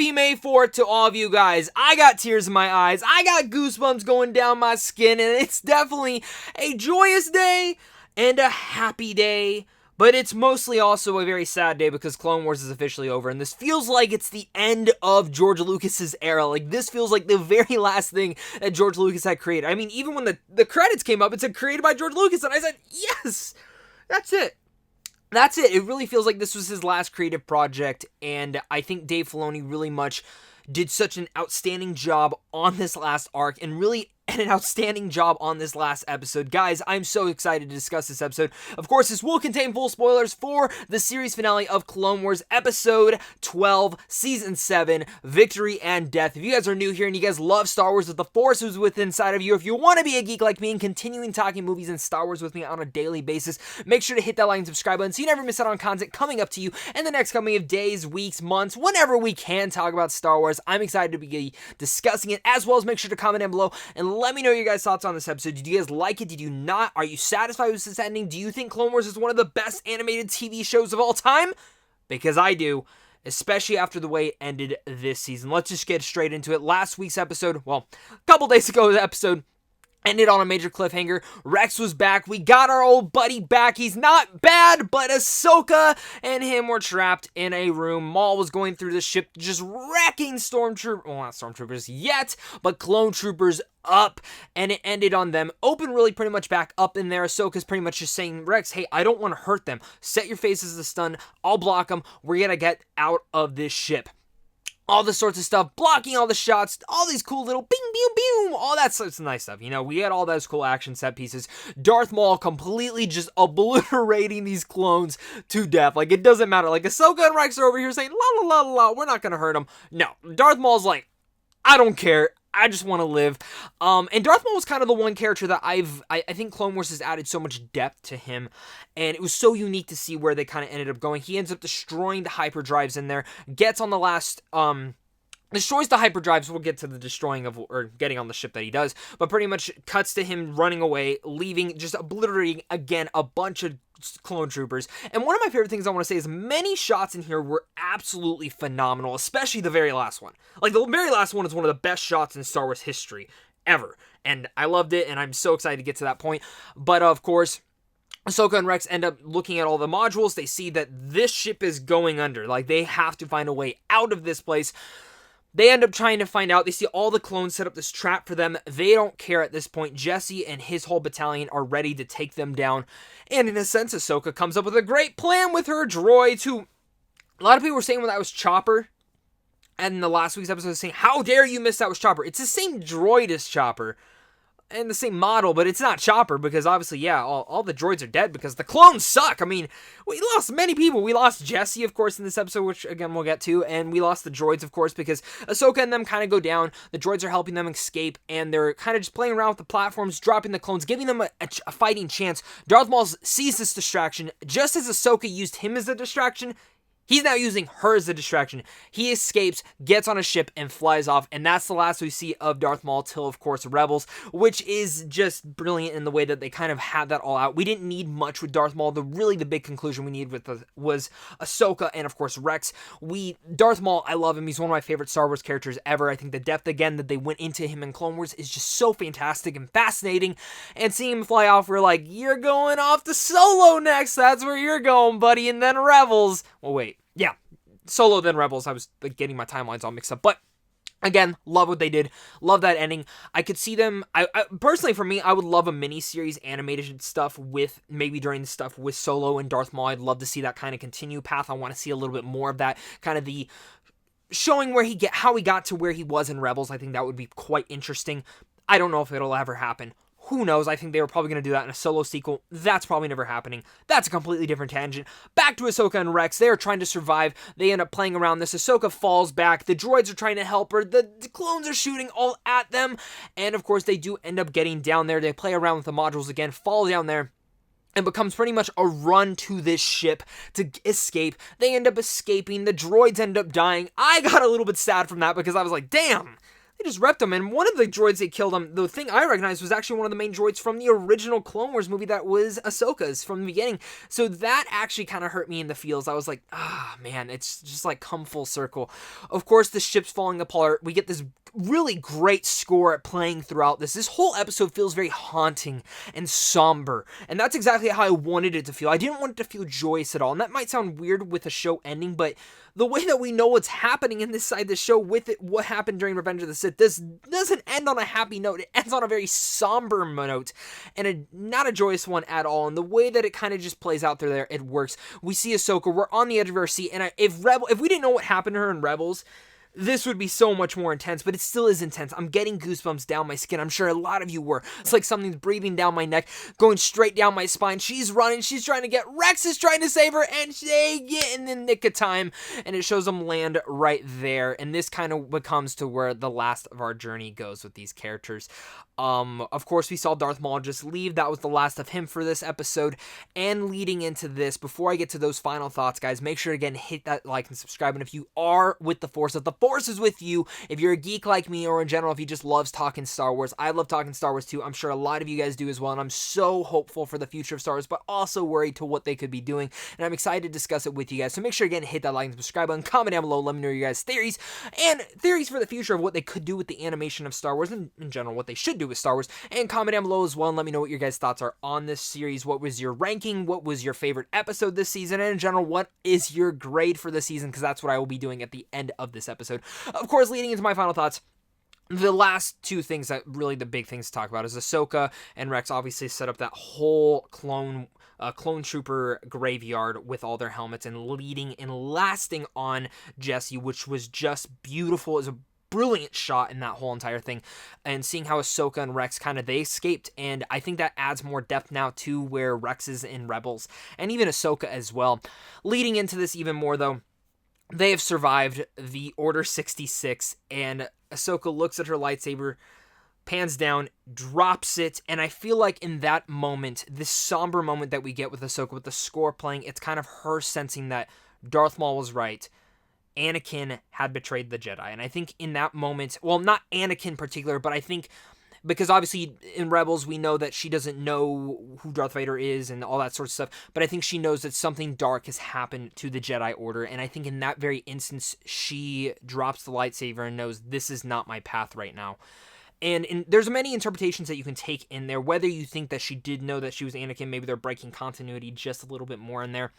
Happy May 4th to all of you guys. I got tears in my eyes. I got goosebumps going down my skin, and it's definitely a joyous day and a happy day. But it's mostly also a very sad day because Clone Wars is officially over, and this feels like it's the end of George Lucas's era. Like, this feels like the very last thing that George Lucas had created. I mean, even when the credits came up, it said created by George Lucas, and I said, yes, that's it. That's it. It really feels like this was his last creative project, and I think Dave Filoni really much did such an outstanding job on this last arc, and really an outstanding job on this last episode. Guys, I'm so excited to discuss this episode. Of course, this will contain full spoilers for the series finale of Clone Wars Episode 12, Season 7, Victory and Death. If you guys are new here and you guys love Star Wars with the Force who's within inside of you, if you want to be a geek like me and continuing talking movies and Star Wars with me on a daily basis, make sure to hit that like and subscribe button so you never miss out on content coming up to you in the next coming of days, weeks, months, whenever we can talk about Star Wars. I'm excited to be discussing it, as well as make sure to comment down below and let me know your guys' thoughts on this episode. Did you guys like it? Did you not? Are you satisfied with this ending? Do you think Clone Wars is one of the best animated TV shows of all time? Because I do, especially after the way it ended this season. Let's just get straight into it. Last week's episode, well, a couple days ago, the episode ended on a major cliffhanger. Rex was back. We got our old buddy back. He's not bad, but Ahsoka and him were trapped in a room. Maul was going through the ship, just wrecking stormtroopers. Well, not stormtroopers yet, but clone troopers up, and it ended on them open really pretty much back up in there. Ahsoka's pretty much just saying, Rex, hey, I don't want to hurt them. Set your faces to stun. I'll block them. We're gonna get out of this ship. All the sorts of stuff, blocking all the shots, all these cool little bing, boom, boom, all that sorts of nice stuff. You know, we had all those cool action set pieces. Darth Maul completely just obliterating these clones to death. Like, it doesn't matter. Like, Ahsoka and Rex are over here saying, la, la, la, la, we're not going to hurt them. No, Darth Maul's like, I don't care. I just want to live. And Darth Maul was kind of the one character that I think Clone Wars has added so much depth to him, and it was so unique to see where they kind of ended up going. He ends up destroying the hyperdrives in there, gets on the last, destroys the hyperdrives. We'll get to the destroying of, or getting on the ship that he does, but pretty much cuts to him running away, leaving, just obliterating again a bunch of clone troopers. And one of my favorite things I want to say is many shots in here were absolutely phenomenal, especially the very last one. Like, the very last one is one of the best shots in Star Wars history ever, and I loved it, and I'm so excited to get to that point. But of course, Ahsoka and Rex end up looking at all the modules. They see that this ship is going under. Like, they have to find a way out of this place. They end up trying to find out. They see all the clones set up this trap for them. They don't care at this point. Jesse and his whole battalion are ready to take them down. And in a sense, Ahsoka comes up with a great plan with her droids, who a lot of people were saying, well, that was Chopper. And in the last week's episode, saying, how dare you miss that was Chopper? It's the same droid as Chopper. And the same model, but it's not Chopper, because obviously, yeah, all the droids are dead because the clones suck. I mean, we lost many people. We lost Jesse, of course, in this episode, which, again, we'll get to, and we lost the droids, of course, because Ahsoka and them kind of go down. The droids are helping them escape, and they're kind of just playing around with the platforms, dropping the clones, giving them a fighting chance. Darth Maul sees this distraction. Just as Ahsoka used him as a distraction, he's now using her as a distraction. He escapes, gets on a ship, and flies off. And that's the last we see of Darth Maul till, of course, Rebels, which is just brilliant in the way that they kind of had that all out. We didn't need much with Darth Maul. The big conclusion we needed was Ahsoka and, of course, Rex. Darth Maul, I love him. He's one of my favorite Star Wars characters ever. I think the depth, again, that they went into him in Clone Wars is just so fantastic and fascinating. And seeing him fly off, we're like, you're going off to Solo next. That's where you're going, buddy. And then Rebels. Well, wait. Yeah, Solo, then Rebels. I was getting my timelines all mixed up. But again, love what they did. Love that ending. I could see them. I personally, for me, I would love a mini-series animated stuff with, maybe during the stuff with Solo and Darth Maul. I'd love to see that kind of continue path. I want to see a little bit more of that, kind of the showing how he got to where he was in Rebels. I think that would be quite interesting. I don't know if it'll ever happen. Who knows? I think they were probably going to do that in a Solo sequel. That's probably never happening. That's a completely different tangent. Back to Ahsoka and Rex. They are trying to survive. They end up playing around this. Ahsoka falls back. The droids are trying to help her. The clones are shooting all at them. And of course, they do end up getting down there. They play around with the modules again, fall down there, and becomes pretty much a run to this ship to escape. They end up escaping. The droids end up dying. I got a little bit sad from that because I was like, damn, they just repped him. And one of the droids they killed him, the thing I recognized was actually one of the main droids from the original Clone Wars movie that was Ahsoka's from the beginning. So that actually kind of hurt me in the feels. I was like, man, it's just like come full circle. Of course, the ship's falling apart. We get this really great score playing throughout this. This whole episode feels very haunting and somber. And that's exactly how I wanted it to feel. I didn't want it to feel joyous at all. And that might sound weird with a show ending, but the way that we know what's happening in this side of the show with it, what happened during Revenge of the Sith, this doesn't end on a happy note. It ends on a very somber note and not a joyous one at all. And the way that it kind of just plays out there, it works. We see Ahsoka. We're on the edge of our seat. And if we didn't know what happened to her in Rebels, this would be so much more intense, but it still is intense. I'm getting goosebumps down my skin. I'm sure a lot of you were. It's like something's breathing down my neck, going straight down my spine. She's running. She's trying to get... Rex is trying to save her, and they get in the nick of time, and it shows them land right there. And this kind of becomes to where the last of our journey goes with these characters. Of course, we saw Darth Maul just leave. That was the last of him for this episode. And leading into this, before I get to those final thoughts, guys, make sure, again, hit that like and subscribe. And if you are with the Force, if the Force is with you, if you're a geek like me, or in general, if you just loves talking Star Wars, I love talking Star Wars too. I'm sure a lot of you guys do as well. And I'm so hopeful for the future of Star Wars, but also worried to what they could be doing. And I'm excited to discuss it with you guys. So make sure, again, hit that like and subscribe button. Comment down below. Let me know your guys' theories and theories for the future of what they could do with the animation of Star Wars, and in general, what they should do with Star Wars. And comment down below as well and let me know what your guys' thoughts are on this series. What was your ranking? What was your favorite episode this season? And in general, what is your grade for the season? Because that's what I will be doing at the end of this episode. Of course, leading into my final thoughts, the last two things that really the big things to talk about is Ahsoka and Rex obviously set up that whole clone trooper graveyard with all their helmets and leading and lasting on Jesse, which was just beautiful. It was a brilliant shot in that whole entire thing, and seeing how Ahsoka and Rex they escaped, and I think that adds more depth now to where Rex is in Rebels, and even Ahsoka as well. Leading into this even more though, they have survived the Order 66, and Ahsoka looks at her lightsaber, pans down, drops it, and I feel like in that moment, this somber moment that we get with Ahsoka with the score playing, it's kind of her sensing that Darth Maul was right. Anakin had betrayed the Jedi. And I think in that moment, well, not Anakin in particular, but I think because obviously in Rebels, we know that she doesn't know who Darth Vader is and all that sort of stuff, but I think she knows that something dark has happened to the Jedi Order. And I think in that very instance, she drops the lightsaber and knows this is not my path right now. And there's many interpretations that you can take in there, whether you think that she did know that she was Anakin, maybe they're breaking continuity just a little bit more in there.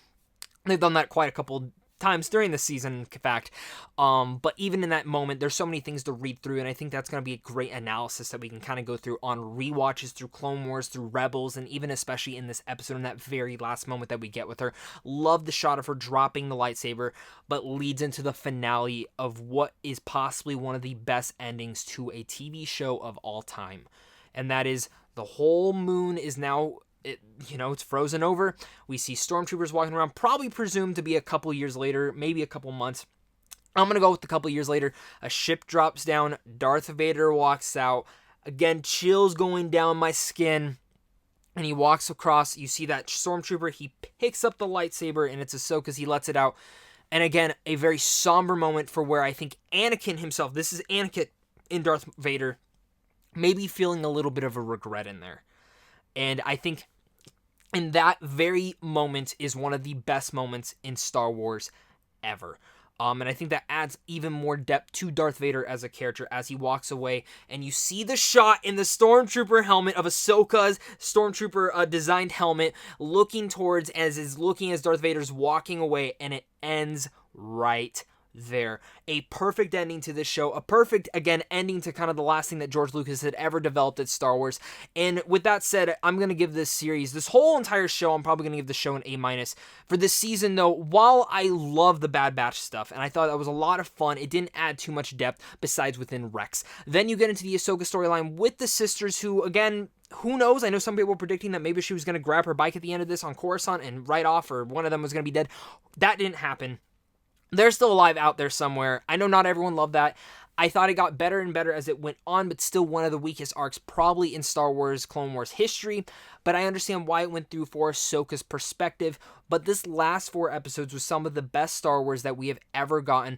They've done that quite a couple times during the season, in fact. But even in that moment, there's so many things to read through, and I think that's going to be a great analysis that we can kind of go through on rewatches through Clone Wars, through Rebels, and even especially in this episode, in that very last moment that we get with her. Love the shot of her dropping the lightsaber, but leads into the finale of what is possibly one of the best endings to a TV show of all time. And that is the whole moon is now... it's frozen over. We see stormtroopers walking around, probably presumed to be a couple years later, maybe a couple months. I'm going to go with a couple years later. A ship drops down. Darth Vader walks out. Again, chills going down my skin. And he walks across. You see that stormtrooper. He picks up the lightsaber, and it's Ahsoka's. He lets it out. And again, a very somber moment for where I think Anakin himself, this is Anakin in Darth Vader, maybe feeling a little bit of a regret in there. And I think in that very moment is one of the best moments in Star Wars ever. And I think that adds even more depth to Darth Vader as a character as he walks away. And you see the shot in the Stormtrooper helmet of Ahsoka's Stormtrooper designed helmet looking towards as Darth Vader's walking away. And it ends right there. A perfect ending to this show. A perfect, again, ending to kind of the last thing that George Lucas had ever developed at Star Wars. And with that said, I'm going to give this series, this whole entire show, I'm probably going to give the show an A-. For this season, though, while I love the Bad Batch stuff, and I thought that was a lot of fun, it didn't add too much depth besides within Rex. Then you get into the Ahsoka storyline with the sisters who, again, who knows? I know some people were predicting that maybe she was going to grab her bike at the end of this on Coruscant and ride off, or one of them was going to be dead. That didn't happen. They're still alive out there somewhere. I know not everyone loved that. I thought it got better and better as it went on, but still one of the weakest arcs probably in Star Wars Clone Wars history. but I understand why it went through for Ahsoka's perspective. But this last 4 episodes was some of the best Star Wars that we have ever gotten.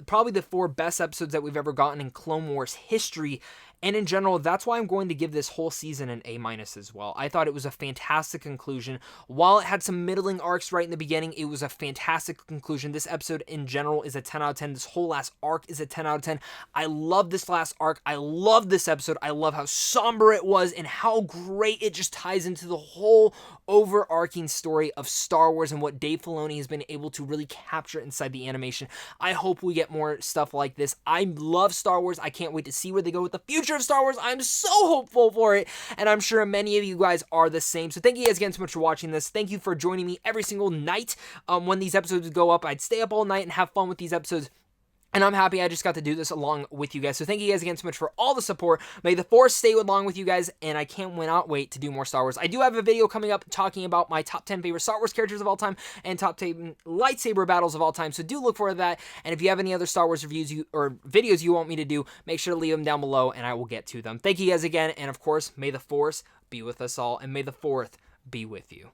Probably the 4 best episodes that we've ever gotten in Clone Wars history. And in general, that's why I'm going to give this whole season an A- as well. I thought it was a fantastic conclusion. While it had some middling arcs right in the beginning, it was a fantastic conclusion. This episode in general is a 10 out of 10. This whole last arc is a 10 out of 10. I love this last arc. I love this episode. I love how somber it was and how great it just ties into the whole overarching story of Star Wars and what Dave Filoni has been able to really capture inside the animation. I hope we get more stuff like this. I love Star Wars. I can't wait to see where they go with the future of Star Wars. I'm so hopeful for it, and I'm sure many of you guys are the same. So thank you guys again so much for watching this. Thank you for joining me every single night when these episodes go up. I'd stay up all night and have fun with these episodes. And I'm happy I just got to do this along with you guys. So thank you guys again so much for all the support. May the Force stay along with you guys, and I cannot wait to do more Star Wars. I do have a video coming up talking about my top 10 favorite Star Wars characters of all time and top 10 lightsaber battles of all time. So do look for that. And if you have any other Star Wars reviews or videos you want me to do, make sure to leave them down below, and I will get to them. Thank you guys again, and of course, may the Force be with us all, and may the 4th be with you.